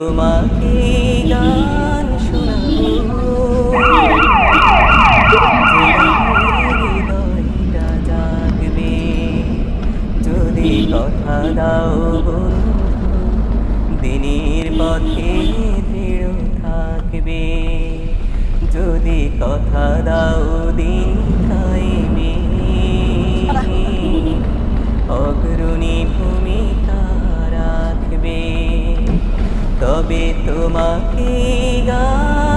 তোমাকে গান শোনাবো, যে গানে হৃদয়টা জাগবে। যদি কথা দাও বন্ধু, দিনের পথে দৃঢ় থাকবে। যদি কথা দাও দিন কায়েমে, অগ্রণী ভূমিকা রাখবে। তবে তোমাকে গান